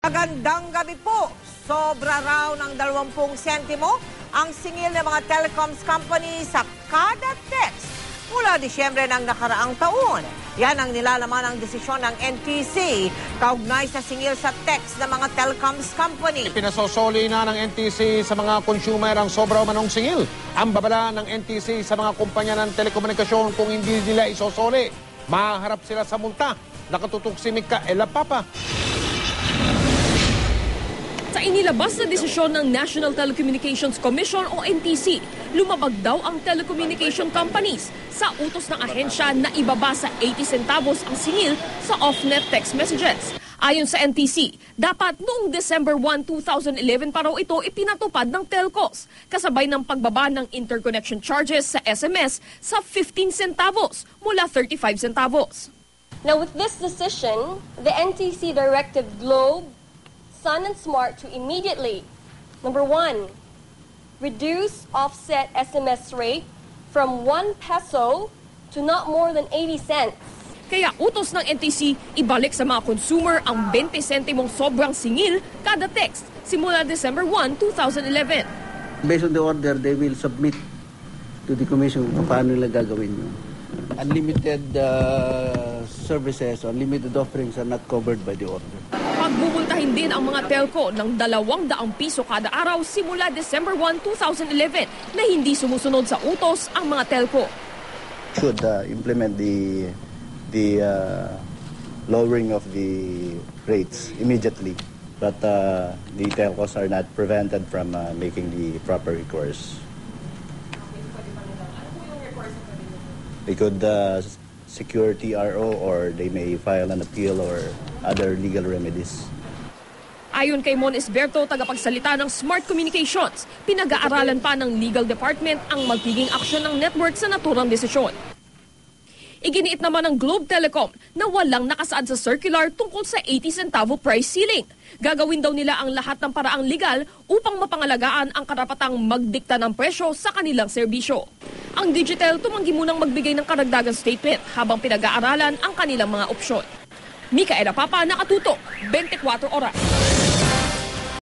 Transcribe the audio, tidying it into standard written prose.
Magandang gabi po. Sobra raw ng 20 sentimo ang singil ng mga telecoms company sa kada text mula Disyembre ng nakaraang taon. Yan ang nilalaman ng desisyon ng NTC kaugnay sa singil sa text ng mga telecoms company. Pinasosoli na ng NTC sa mga consumer ang sobra manong singil. Ang babala ng NTC sa mga kumpanya ng telekomunikasyon kung hindi nila isosoli, maharap sila sa multa. Nakatutok si Mika Elapapa. Sa inilabas na desisyon ng National Telecommunications Commission o NTC, lumabag daw ang telecommunication companies sa utos ng ahensya na ibaba sa 80 centavos ang singil sa off-net text messages. Ayon sa NTC, dapat noong December 1, 2011 pa raw ito ipinatupad ng telcos, kasabay ng pagbaba ng interconnection charges sa SMS sa 15 centavos mula 35 centavos. Now with this decision, the NTC directed Globe, Sun and Smart to immediately, number 1, reduce offset SMS rate from 1 peso to not more than 80 cents. Kaya utos ng NTC, ibalik sa mga consumer ang 20 sentimong sobrang singil kada text simula December 1, 2011. Based on the order, they will submit to the commission kung paano nila gagawin yun. Unlimited services, unlimited offerings are not covered by the order. Pagbubultahin din ang mga telco ng 200 piso kada araw simula December 1, 2011 na hindi sumusunod sa utos ang mga telco. Should implement the lowering of the rates immediately, but the telcos are not prevented from making the proper recourse. They could secure TRO or they may file an appeal or other legal remedies. Ayon kay Mon Esberto, tagapagsalita ng Smart Communications, pinag-aaralan pa ng Legal Department ang magiging aksyon ng network sa naturang desisyon. Iginiit naman ng Globe Telecom na walang nakasaad sa circular tungkol sa 80 centavo price ceiling. Gagawin daw nila ang lahat ng paraang legal upang mapangalagaan ang karapatang magdikta ng presyo sa kanilang serbisyo. Ang Digitel tumanggi munang magbigay ng karagdagang statement habang pinag-aaralan ang kanilang mga opsyon. Mika Elapapa, nakatutok, 24 oras.